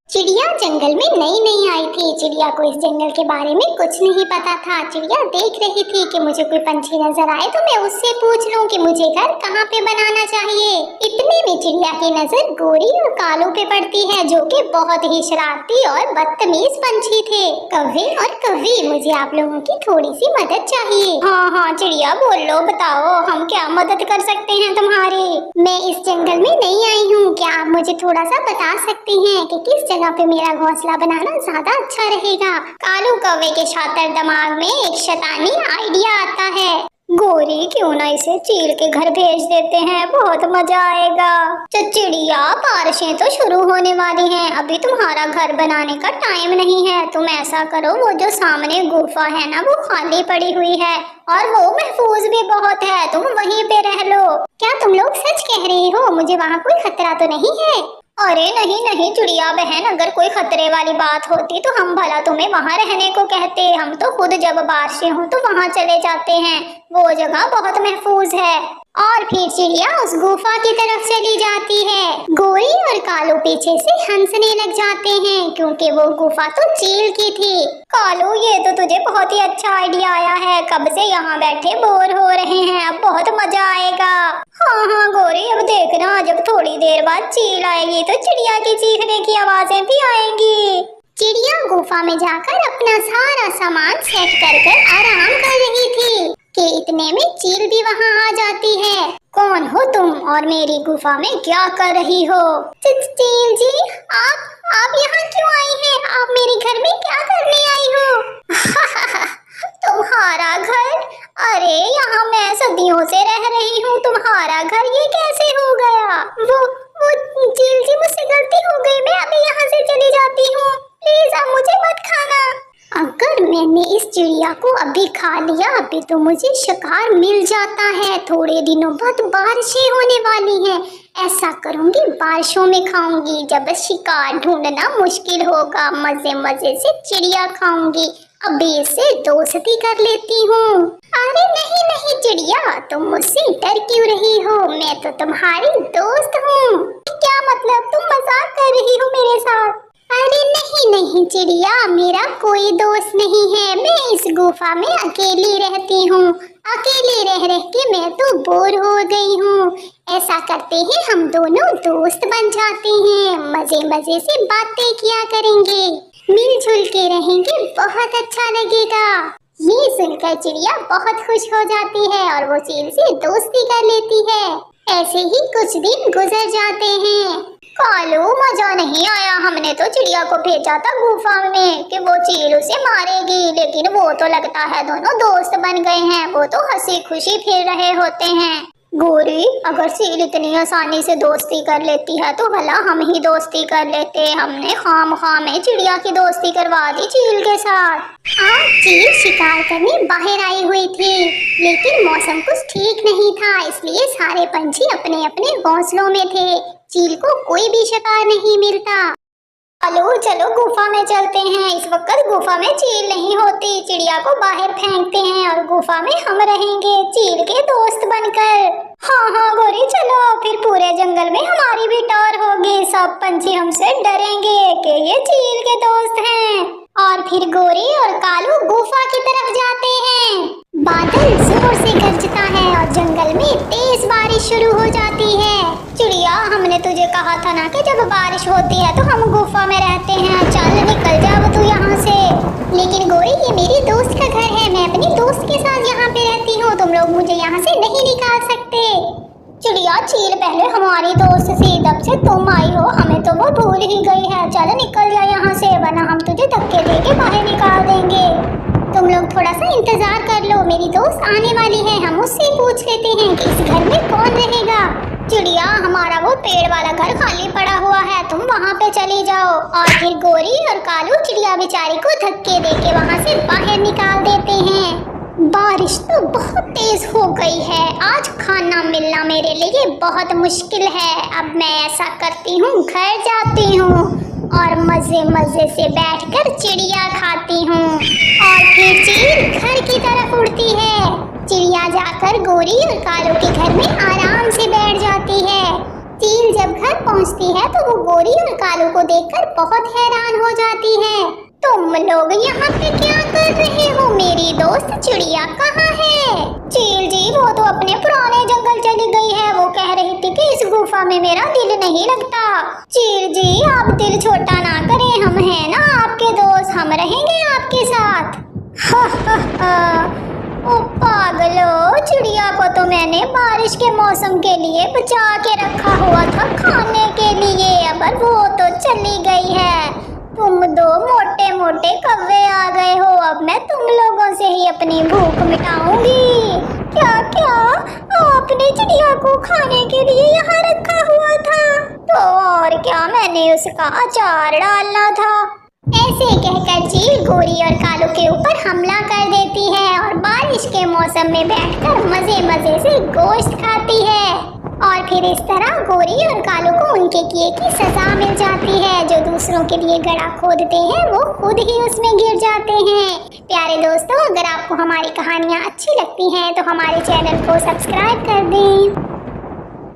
चिड़िया जंगल में नई नई आई थी। चिड़िया को इस जंगल के बारे में कुछ नहीं पता था। चिड़िया देख रही थी कि मुझे कोई पंछी नजर आए तो मैं उससे पूछ लूं कि मुझे घर कहाँ पे बनाना चाहिए। इतने में चिड़िया की नजर गोरी और कालू पे पड़ती है, जो कि बहुत ही शरारती और बदतमीज पंछी थे। कव्वे और कव्वी, मुझे आप लोगों की थोड़ी सी मदद चाहिए। हाँ हाँ चिड़िया बोल लो, बताओ हम क्या मदद कर सकते हैं तुम्हारी। मैं इस जंगल में नई आई हूँ, क्या आप मुझे थोड़ा सा बता सकते हैं कि किस जगह पे मेरा घोंसला बनाना ज्यादा अच्छा रहेगा। कालू कौवे के शातिर दिमाग में एक शैतानी आइडिया आता है। गोरी क्यों ना इसे चील के घर भेज देते हैं, बहुत मजा आएगा। चिड़िया बारिशें तो शुरू होने वाली हैं, अभी तुम्हारा घर बनाने का टाइम नहीं है। तुम ऐसा करो, वो जो सामने गुफा है ना वो खाली पड़ी हुई है और वो महफूज भी बहुत है, तुम वहीं पे रह लो। क्या तुम लोग सच कह रही हो? मुझे वहाँ कोई खतरा तो नहीं है? अरे नहीं नहीं चिड़िया बहन, अगर कोई खतरे वाली बात होती तो हम भला तुम्हें वहाँ रहने को कहते। हम तो खुद जब बारिशें हो तो वहाँ चले जाते हैं, वो जगह बहुत महफूज है। और फिर चिड़िया उस गुफा की तरफ चली जाती है। गोरी और कालू पीछे से हंसने लग जाते हैं, क्योंकि वो गुफा तो चील की थी। कालू, ये तो तुझे बहुत ही अच्छा आइडिया आया है, कब से यहाँ बैठे बोर हो रहे हैं, अब बहुत मजा आएगा। हाँ हाँ गोरी, अब देखना जब थोड़ी देर बाद चील आएगी तो चिड़िया की चीखने की आवाजें भी आएंगी। चिड़िया गुफा में जाकर अपना सारा सामान सेट कर आराम कर रही थी कि इतने में चील भी वहाँ आ जाती है। कौन हो तुम और मेरी गुफा में क्या कर रही हो? चील जी, आप यहाँ क्यों आई हैं? आप मेरे घर में क्या करने आई हो? तुम्हारा घर? अरे यहाँ मैं सदियों से रह रही हूँ, तुम्हारा घर ये कैसे हो गया? वो चील जी, मुझसे गलती हो गई, मैं अभी यहाँ से चली जाती हूँ, प्लीज आप मुझे मत खाना। अगर मैंने इस चिड़िया को अभी खा लिया, अभी तो मुझे शिकार मिल जाता है। थोड़े दिनों बाद बारिशें होने वाली हैं, ऐसा करूंगी बारिशों में खाऊंगी, जब शिकार ढूंढना मुश्किल होगा मजे मजे से चिड़िया खाऊंगी। अभी इससे दोस्ती कर लेती हूँ। अरे नहीं नहीं चिड़िया, तुम मुझसे डर क्यों रही हो? मैं तो तुम्हारी दोस्त हूँ। क्या मतलब, तुम मजाक कर रही हो मेरे साथ? अरे नहीं नहीं चिड़िया, मेरा कोई दोस्त नहीं है, मैं इस गुफा में अकेली रहती हूँ। अकेले रह रह के मैं तो बोर हो गई हूँ। ऐसा करते हैं, हम दोनों दोस्त बन जाते हैं, मजे मजे से बातें किया करेंगे, मिलजुल के रहेंगे, बहुत अच्छा लगेगा। ये सुनकर चिड़िया बहुत खुश हो जाती है और वो चील से दोस्ती कर लेती है। ऐसे ही कुछ दिन गुजर जाते हैं। कालू, मजा नहीं आया, हमने तो चिड़िया को भेजा था गुफा में कि वो चील उसे मारेगी, लेकिन वो तो लगता है दोनों दोस्त बन गए हैं, वो तो हंसी खुशी फिर रहे होते हैं। गोरी, अगर चील इतनी आसानी से दोस्ती कर लेती है तो भला हम ही दोस्ती कर लेते। हमने खामखा में चिड़िया की दोस्ती करवा दी चील के साथ। आज चील शिकार करने बाहर आई हुई थी, लेकिन मौसम कुछ ठीक नहीं था, इसलिए सारे पंछी अपने अपने घोंसलों में थे। चील को कोई भी शिकार नहीं मिलता। चलो चलो गुफा में चलते हैं, इस वक्त गुफा में चील नहीं होती, चिड़िया को बाहर फेंकते हैं और गुफा में हम रहेंगे चील के दोस्त बनकर। हाँ हाँ गोरी चलो, फिर पूरे जंगल में हमारी भी टॉर होगी, सब पंछी हमसे डरेंगे कि ये चील के दोस्त हैं। और फिर गोरी और कालू गुफा की तरफ जाते हैं। बादल जोर से गरजता है और जंगल में तेज बारिश शुरू हो जाती है। चिड़िया, हमने तुझे कहा था ना कि जब बारिश होती है तो हम गुफा में रहते हैं, चल निकल जा तू यहाँ से। लेकिन गोरी, ये मेरी दोस्त का घर है, मैं अपनी दोस्त के साथ यहाँ पे रहती हूँ, तुम लोग मुझे यहाँ से नहीं निकाल सकते। चिड़िया, चील पहले हमारी दोस्त थी, तब से तुम आई हो, हमें तो वो भूल ही गई है, चल निकल जा यहाँ से, वरना हम तुझे धक्के देके बाहर निकाल देंगे। तुम लोग थोड़ा सा इंतजार कर लो, मेरी दोस्त आने वाली है, हम उससे पूछ लेते हैं कि इस घर में कौन रहेगा। चिड़िया, हमारा वो पेड़ वाला घर खाली पड़ा हुआ है, तुम वहाँ पे चली जाओ। और फिर गोरी और कालू चिड़िया बेचारी को धक्के देके वहाँ से बाहर निकाल देते हैं। बारिश तो बहुत तेज हो गई है, आज खाना मिलना मेरे लिए बहुत मुश्किल है। अब मैं ऐसा करती हूँ, घर जाती हूँ और मजे मजे से बैठकर चिड़िया खाती हूँ। और फिर चील घर की तरफ उड़ती है। चिड़िया जाकर गोरी और कालू के घर में आराम से बैठ जाती है। चील जब घर पहुंचती है तो वो गोरी और कालू को देखकर बहुत हैरान हो जाती है। तुम लोग यहाँ पे क्या कर रहे हो? मेरी दोस्त चिड़िया कहाँ है? चील जी वो तो अपने पुराने जंगल चली गई है। वो कह रही थी कि इस गुफा में मेरा दिल नहीं लगता। चील जी आप दिल छोटा ना करें, हम हैं ना आपके दोस्त, हम रहेंगे आपके साथ। ओ पागलो, चिड़िया को तो मैंने बारिश के मौसम के लिए बचा के रखा हुआ था खाने के लिए, अब वो तो चली गई है। तुम दो मोटे मोटे कौवे आ गए हो, अब मैं तुम लोगों से ही अपनी भूख मिटाऊंगी। क्या क्या आपने चिड़िया को खाने के लिए यहाँ रखा हुआ था? तो और क्या, मैंने उसका अचार डालना था। ऐसे कहकर चील गोरी और कालू के ऊपर हमला कर देती है और बारिश के मौसम में बैठकर मजे मजे से गोश्त खाती है। और फिर इस तरह गोरी और कालू को उनके किए की सजा मिल जाती है। जो दूसरों के लिए गड्ढा खोदते हैं वो खुद ही उसमें गिर जाते हैं। प्यारे दोस्तों, अगर आपको हमारी कहानियाँ अच्छी लगती हैं तो हमारे चैनल को सब्सक्राइब कर दें।